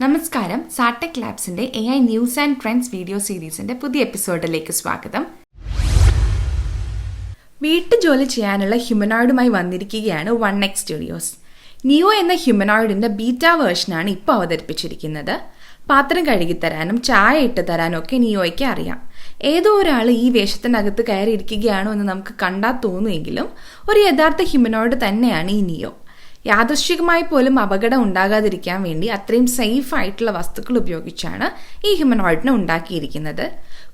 നമസ്കാരം, സാടെക് ലാബ്സിന്റെ AI news and trends video സീരീസിന്റെ പുതിയ എപ്പിസോഡിലേക്ക് സ്വാഗതം. വീട്ടുജോലി ചെയ്യാനുള്ള ഹ്യൂമനോയിഡുമായി വന്നിരിക്കുകയാണ് 1X സ്റ്റുഡിയോസ്. നിയോ എന്ന ഹ്യൂമനോയിഡിന്റെ ബീറ്റ വേർഷനാണ് ഇപ്പോൾ അവതരിപ്പിച്ചിരിക്കുന്നത്. പാത്രം കഴുകിത്തരാനും ചായ ഇട്ട് തരാനും ഒക്കെ നിയോയ്ക്ക് അറിയാം. ഏതോ ഒരാൾ ഈ വേഷത്തിനകത്ത് കയറിയിരിക്കുകയാണോ എന്ന് നമുക്ക് കണ്ടാൽ തോന്നുമെങ്കിലും ഒരു യഥാർത്ഥ ഹ്യൂമനോയിഡ് തന്നെയാണ് ഈ നിയോ. യാദൃശ്ചികമായി പോലും അപകടം ഉണ്ടാകാതിരിക്കാൻ വേണ്ടി അത്രയും സേഫ് ആയിട്ടുള്ള വസ്തുക്കൾ ഉപയോഗിച്ചാണ് ഈ ഹ്യൂമനോയിഡിനെ ഉണ്ടാക്കിയിരിക്കുന്നത്.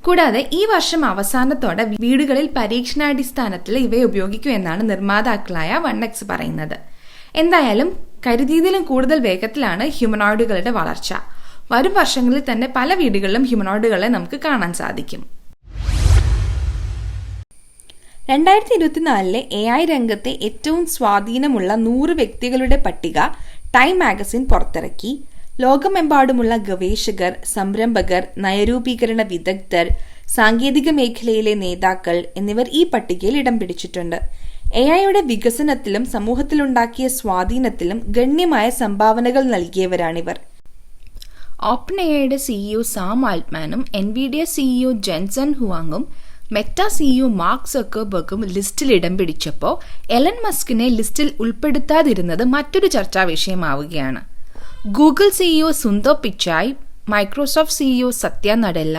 കൂടാതെ ഈ വർഷം അവസാനത്തോടെ വീടുകളിൽ പരീക്ഷണാടിസ്ഥാനത്തിൽ ഇവയെ ഉപയോഗിക്കുമെന്നാണ് നിർമ്മാതാക്കളായ 1X പറയുന്നത്. എന്തായാലും കരുതിയതിലും കൂടുതൽ വേഗത്തിലാണ് ഹ്യൂമനോയിഡുകളുടെ വളർച്ച. വരും വർഷങ്ങളിൽ തന്നെ പല വീടുകളിലും ഹ്യൂമനോയിഡുകളെ നമുക്ക് കാണാൻ സാധിക്കും. 2024 AI രംഗത്തെ ഏറ്റവും സ്വാധീനമുള്ള 100 വ്യക്തികളുടെ പട്ടിക ടൈം മാഗസിൻ പുറത്തിറക്കി. ലോകമെമ്പാടുമുള്ള ഗവേഷകർ, സംരംഭകർ, നയരൂപീകരണ വിദഗ്ധർ, സാങ്കേതിക മേഖലയിലെ നേതാക്കൾ എന്നിവർ ഈ പട്ടികയിൽ ഇടം പിടിച്ചിട്ടുണ്ട്. AIയുടെ വികസനത്തിലും സമൂഹത്തിലുണ്ടാക്കിയ സ്വാധീനത്തിലും ഗണ്യമായ സംഭാവനകൾ നൽകിയവരാണിവർ. ഓപ്പൺഎഐയുടെ CEO സാം ആൾട്ട്മാനും NVIDIA CEO ജെൻസൺ ഹുവാങ്ങും മെറ്റ CEO മാർക്ക് സക്കർബർഗും ലിസ്റ്റിൽ ഇടം പിടിച്ചപ്പോൾ എലൻ മസ്കിനെ ലിസ്റ്റിൽ ഉൾപ്പെടുത്താതിരുന്നത് മറ്റൊരു ചർച്ചാ വിഷയമാവുകയാണ്. Google CEO Sundar Pichai, Microsoft CEO Satya Nadella,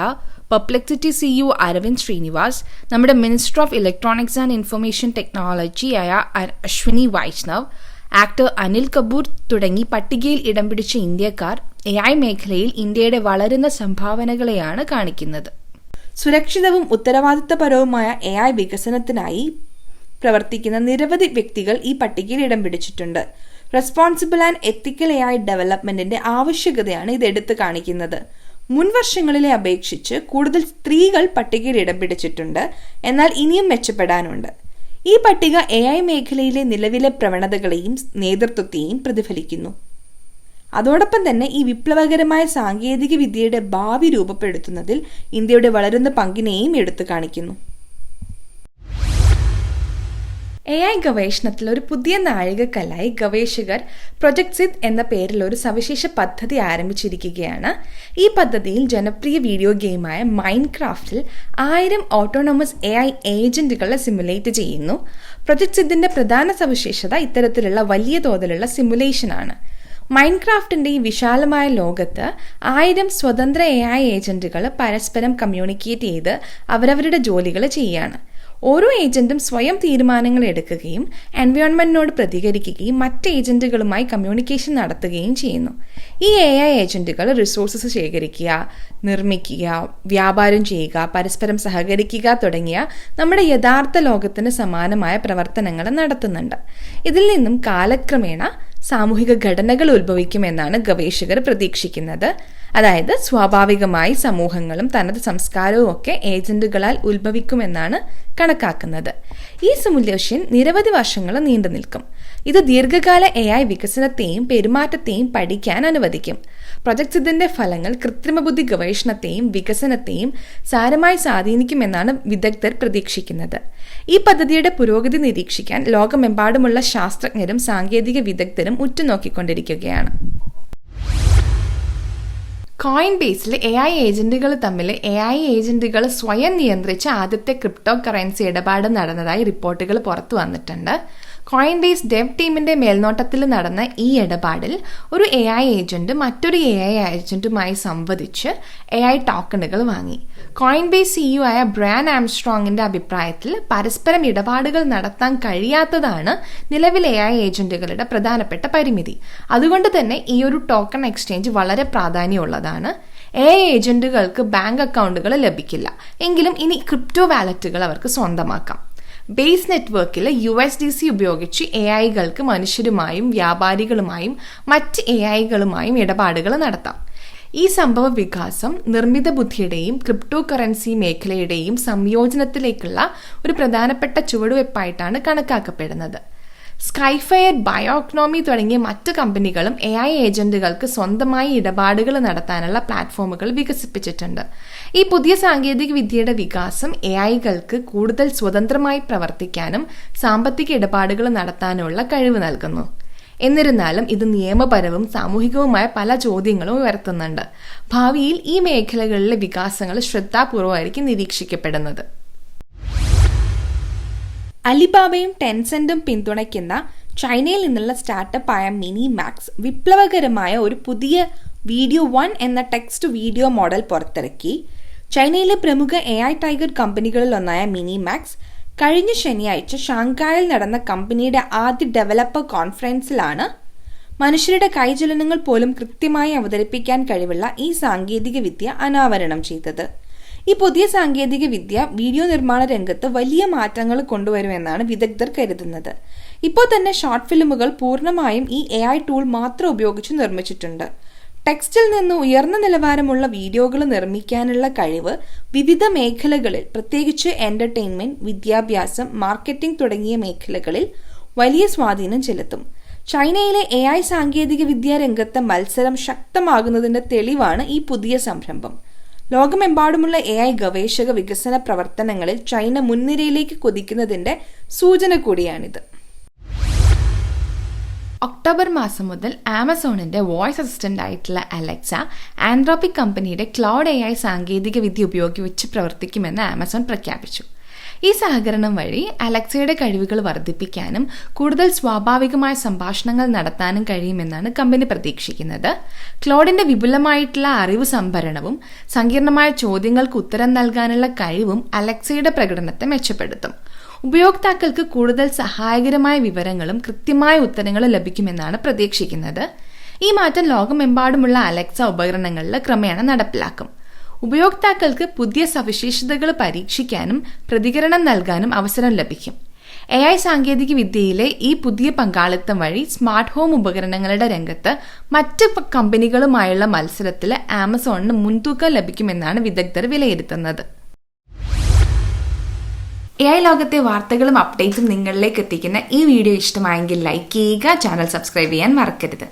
Perplexity CEO Aravind Srinivas, നമ്മുടെ minister of electronics and information technology ആയ അശ്വിനി വൈഷ്ണവ്, ആക്ടർ അനിൽ കപൂർ തുടങ്ങി പട്ടികയിൽ ഇടം പിടിച്ച ഇന്ത്യക്കാർ AI മേഖലയിൽ ഇന്ത്യയുടെ വളരുന്ന സംഭാവനകളെയാണ് കാണിക്കുന്നത്. സുരക്ഷിതവും ഉത്തരവാദിത്തപരവുമായ AI വികസനത്തിനായി പ്രവർത്തിക്കുന്ന നിരവധി വ്യക്തികൾ ഈ പട്ടികയിൽ ഇടം പിടിച്ചിട്ടുണ്ട്. റെസ്പോൺസിബിൾ ആൻഡ് എത്തിക്കൽ AI ഡെവലപ്മെന്റിന്റെ ആവശ്യകതയാണ് ഇത് എടുത്തു കാണിക്കുന്നത്. മുൻ വർഷങ്ങളിലെ അപേക്ഷിച്ച് കൂടുതൽ സ്ത്രീകൾ പട്ടികയിൽ ഇടം പിടിച്ചിട്ടുണ്ട്. എന്നാൽ ഇനിയും മെച്ചപ്പെടാനുണ്ട്. ഈ പട്ടിക AI മേഖലയിലെ നിലവിലെ പ്രവണതകളെയും നേതൃത്വത്തെയും പ്രതിഫലിക്കുന്നു. അതോടൊപ്പം തന്നെ ഈ വിപ്ലവകരമായ സാങ്കേതിക വിദ്യയുടെ ഭാവി രൂപപ്പെടുത്തുന്നതിൽ ഇന്ത്യയുടെ വളരുന്ന പങ്കിനെയും എടുത്തു കാണിക്കുന്നു. AI ഗവേഷണത്തിൽ ഒരു പുതിയ നാഴികക്കല്ലായി ഗവേഷകർ പ്രൊജക്ട് സിദ് എന്ന പേരിൽ ഒരു സവിശേഷ പദ്ധതി ആരംഭിച്ചിരിക്കുകയാണ്. ഈ പദ്ധതിയിൽ ജനപ്രിയ വീഡിയോ ഗെയിമായ മൈൻക്രാഫ്റ്റിൽ 1000 ഓട്ടോണമസ് AI ഏജന്റുകളെ സിമുലേറ്റ് ചെയ്യുന്നു. പ്രൊജക്ട് സിദിന്റെ പ്രധാന സവിശേഷത ഇത്തരത്തിലുള്ള വലിയ തോതിലുള്ള സിമുലേഷനാണ്. മൈൻക്രാഫ്റ്റിന്റെ ഈ വിശാലമായ ലോകത്ത് 1000 സ്വതന്ത്ര AI ഏജന്റുകൾ പരസ്പരം കമ്മ്യൂണിക്കേറ്റ് ചെയ്ത് അവരവരുടെ ജോലികൾ ചെയ്യാണ്. ഓരോ ഏജന്റും സ്വയം തീരുമാനങ്ങൾ എടുക്കുകയും എൻവയോൺമെന്റിനോട് പ്രതികരിക്കുകയും മറ്റ് ഏജന്റുകളുമായി കമ്മ്യൂണിക്കേഷൻ നടത്തുകയും ചെയ്യുന്നു. ഈ AI ഏജന്റുകൾ റിസോഴ്സസ് ശേഖരിക്കുക, നിർമ്മിക്കുക, വ്യാപാരം ചെയ്യുക, പരസ്പരം സഹകരിക്കുക തുടങ്ങിയ നമ്മുടെ യഥാർത്ഥ ലോകത്തിന് സമാനമായ പ്രവർത്തനങ്ങൾ നടത്തുന്നുണ്ട്. ഇതിൽ നിന്നും കാലക്രമേണ സാമൂഹിക ഘടനകൾ ഉത്ഭവിക്കുമെന്നാണ് ഗവേഷകർ പ്രതീക്ഷിക്കുന്നത്. അതായത് സ്വാഭാവികമായി സമൂഹങ്ങളും തനത് സംസ്കാരവും ഒക്കെ ഏജന്റുകളാൽ ഉത്ഭവിക്കുമെന്നാണ് കണക്കാക്കുന്നത്. ഈ സിമുലേഷൻ നിരവധി വർഷങ്ങൾ നീണ്ടു നിൽക്കും. ഇത് ദീർഘകാല AI വികസനത്തെയും പെരുമാറ്റത്തെയും പഠിക്കാൻ അനുവദിക്കും. പ്രൊജക്ട് സിദിന്റെ ഫലങ്ങൾ കൃത്രിമബുദ്ധി ഗവേഷണത്തെയും വികസനത്തെയും സാരമായി സ്വാധീനിക്കുമെന്നാണ് വിദഗ്ധർ പ്രതീക്ഷിക്കുന്നത്. ഈ പദ്ധതിയുടെ പുരോഗതി നിരീക്ഷിക്കാൻ ലോകമെമ്പാടുമുള്ള ശാസ്ത്രജ്ഞരും സാങ്കേതിക വിദഗ്ധരും ഉറ്റുനോക്കിക്കൊണ്ടിരിക്കുകയാണ്. കോയിൻ ബേസിൽ AI ഏജന്റുകൾ തമ്മിൽ AI ഏജന്റുകൾ സ്വയം നിയന്ത്രിച്ച ആദ്യത്തെ ക്രിപ്റ്റോ കറൻസി ഇടപാട് നടന്നതായി റിപ്പോർട്ടുകൾ പുറത്തു വന്നിട്ടുണ്ട്. കോയിൻ ബേസ് ഡെവ് ടീമിന്റെ മേൽനോട്ടത്തിൽ നടന്ന ഈ ഇടപാടിൽ ഒരു AI ഏജന്റ് മറ്റൊരു AI ഏജന്റുമായി സംവദിച്ച് AI ടോക്കണുകൾ വാങ്ങി. കോയിൻ ബേസ് CEO ആയ ബ്രയാൻ ആംസ്ട്രോങ്ങിന്റെ അഭിപ്രായത്തിൽ പരസ്പരം ഇടപാടുകൾ നടത്താൻ കഴിയാത്തതാണ് നിലവിലെ AI ഏജന്റുകളുടെ പ്രധാനപ്പെട്ട പരിമിതി. അതുകൊണ്ട് തന്നെ ഈ ഒരു ടോക്കൺ എക്സ്ചേഞ്ച് വളരെ പ്രാധാന്യമുള്ളതാണ്. AI ഏജന്റുകൾക്ക് ബാങ്ക് അക്കൗണ്ടുകൾ ലഭിക്കില്ല. എങ്കിലും ഇനി ക്രിപ്റ്റോ വാലറ്റുകൾ അവർക്ക് സ്വന്തമാക്കാം. ബേസ് നെറ്റ്വർക്കിൽ USDC ഉപയോഗിച്ച് AIകൾക്ക് മനുഷ്യരുമായും വ്യാപാരികളുമായും മറ്റ് AIകളുമായും ഇടപാടുകൾ നടത്താം. ഈ സംഭവ വികാസം നിർമ്മിത ബുദ്ധിയുടെയും ക്രിപ്റ്റോ കറൻസി മേഖലയുടെയും സംയോജനത്തിലേക്കുള്ള ഒരു പ്രധാനപ്പെട്ട ചുവടുവെപ്പായിട്ടാണ് കണക്കാക്കപ്പെടുന്നത്. സ്കൈഫയർ, ബയോഇക്കോണമി തുടങ്ങിയ മറ്റ് കമ്പനികളും AI ഏജന്റുകൾക്ക് സ്വന്തമായി ഇടപാടുകൾ നടത്താനുള്ള പ്ലാറ്റ്ഫോമുകൾ വികസിപ്പിച്ചിട്ടുണ്ട്. ഈ പുതിയ സാങ്കേതിക വിദ്യയുടെ വികാസം AIകൾക്ക് കൂടുതൽ സ്വതന്ത്രമായി പ്രവർത്തിക്കാനും സാമ്പത്തിക ഇടപാടുകൾ നടത്താനുള്ള കഴിവ് നൽകുന്നു. എന്നിരുന്നാലും ഇത് നിയമപരവും സാമൂഹികവുമായ പല ചോദ്യങ്ങളും ഉയർത്തുന്നുണ്ട്. ഭാവിയിൽ ഈ മേഖലകളിലെ വികാസങ്ങൾ ശ്രദ്ധാപൂർവമായിരിക്കും നിരീക്ഷിക്കപ്പെടുന്നത്. അലിബാബയും ടെൻസെന്റും പിന്തുണയ്ക്കുന്ന ചൈനയിൽ നിന്നുള്ള സ്റ്റാർട്ടപ്പായ മിനിമാക്സ് വിപ്ലവകരമായ ഒരു പുതിയ വീഡിയോ 1 എന്ന ടെക്സ്റ്റ് വീഡിയോ മോഡൽ പുറത്തിറക്കി. ചൈനയിലെ പ്രമുഖ AI ടൈഗർ കമ്പനികളിലൊന്നായ മിനിമാക്സ് കഴിഞ്ഞ ശനിയാഴ്ച ഷാങ്കായിൽ നടന്ന കമ്പനിയുടെ ആദ്യ ഡെവലപ്പർ കോൺഫറൻസിലാണ് മനുഷ്യരുടെ കൈചലനങ്ങൾ പോലും കൃത്യമായി അവതരിപ്പിക്കാൻ കഴിവുള്ള ഈ സാങ്കേതിക വിദ്യ അനാവരണം ചെയ്തത്. ഈ പുതിയ സാങ്കേതിക വിദ്യ വീഡിയോ നിർമ്മാണ രംഗത്ത് വലിയ മാറ്റങ്ങൾ കൊണ്ടുവരുമെന്നാണ് വിദഗ്ധർ കരുതുന്നത്. ഇപ്പോൾ തന്നെ ഷോർട്ട് ഫിലിമുകൾ പൂർണ്ണമായും ഈ AI ടൂൾ മാത്രം ഉപയോഗിച്ച് നിർമ്മിച്ചിട്ടുണ്ട്. ടെക്സ്റ്റിൽ നിന്ന് ഉയർന്ന നിലവാരമുള്ള വീഡിയോകൾ നിർമ്മിക്കാനുള്ള കഴിവ് വിവിധ മേഖലകളിൽ, പ്രത്യേകിച്ച് എന്റർടൈൻമെന്റ്, വിദ്യാഭ്യാസം, മാർക്കറ്റിംഗ് തുടങ്ങിയ മേഖലകളിൽ വലിയ സ്വാധീനം ചെലുത്തും. ചൈനയിലെ AI സാങ്കേതിക വിദ്യാ രംഗത്തെ മത്സരം ശക്തമാകുന്നതിന്റെ തെളിവാണ് ഈ പുതിയ സംരംഭം. ലോകമെമ്പാടുമുള്ള AI ഗവേഷക വികസന പ്രവർത്തനങ്ങളിൽ ചൈന മുൻനിരയിലേക്ക് കുതിക്കുന്നതിന്റെ സൂചന കൂടിയാണിത്. ഒക്ടോബർ മാസം മുതൽ ആമസോണിന്റെ വോയിസ് അസിസ്റ്റന്റ് ആയിട്ടുള്ള അലക്സ ആൻഡ്രോപിക് കമ്പനിയുടെ ക്ലൗഡ് AI സാങ്കേതിക വിദ്യ ഉപയോഗിച്ച് പ്രവർത്തിക്കുമെന്ന് ആമസോൺ പ്രഖ്യാപിച്ചു. ഈ സഹകരണം വഴി അലക്സയുടെ കഴിവുകൾ വർദ്ധിപ്പിക്കാനും കൂടുതൽ സ്വാഭാവികമായ സംഭാഷണങ്ങൾ നടത്താനും കഴിയുമെന്നാണ് കമ്പനി പ്രതീക്ഷിക്കുന്നത്. ക്ലൗഡിന്റെ വിപുലമായിട്ടുള്ള അറിവ് സംഭരണവും സങ്കീർണമായ ചോദ്യങ്ങൾക്ക് ഉത്തരം നൽകാനുള്ള കഴിവും അലക്സയുടെ പ്രകടനത്തെ മെച്ചപ്പെടുത്തും. ഉപയോക്താക്കൾക്ക് കൂടുതൽ സഹായകരമായ വിവരങ്ങളും കൃത്യമായ ഉത്തരങ്ങളും ലഭിക്കുമെന്നാണ് പ്രതീക്ഷിക്കുന്നത്. ഈ മാറ്റം ലോകമെമ്പാടുമുള്ള അലക്സ ഉപകരണങ്ങളിൽ ക്രമേണ നടപ്പിലാക്കും. ഉപയോക്താക്കൾക്ക് പുതിയ സവിശേഷതകൾ പരീക്ഷിക്കാനും പ്രതികരണം നൽകാനും അവസരം ലഭിക്കും. AI സാങ്കേതിക വിദ്യയിലെ ഈ പുതിയ പങ്കാളിത്തം വഴി സ്മാർട്ട് ഹോം ഉപകരണങ്ങളുടെ രംഗത്ത് മറ്റ് കമ്പനികളുമായുള്ള മത്സരത്തിൽ ആമസോണിന് മുൻതൂക്കം ലഭിക്കുമെന്നാണ് വിദഗ്ധർ വിലയിരുത്തുന്നത്. AI ലോകത്തെ വാർത്തകളും അപ്ഡേറ്റ്സും നിങ്ങളിലേക്ക് എത്തിക്കുന്ന ഈ വീഡിയോ ഇഷ്ടമായെങ്കിൽ ലൈക്ക് ചെയ്യുക, ചാനൽ സബ്സ്ക്രൈബ് ചെയ്യാൻ മറക്കരുത്.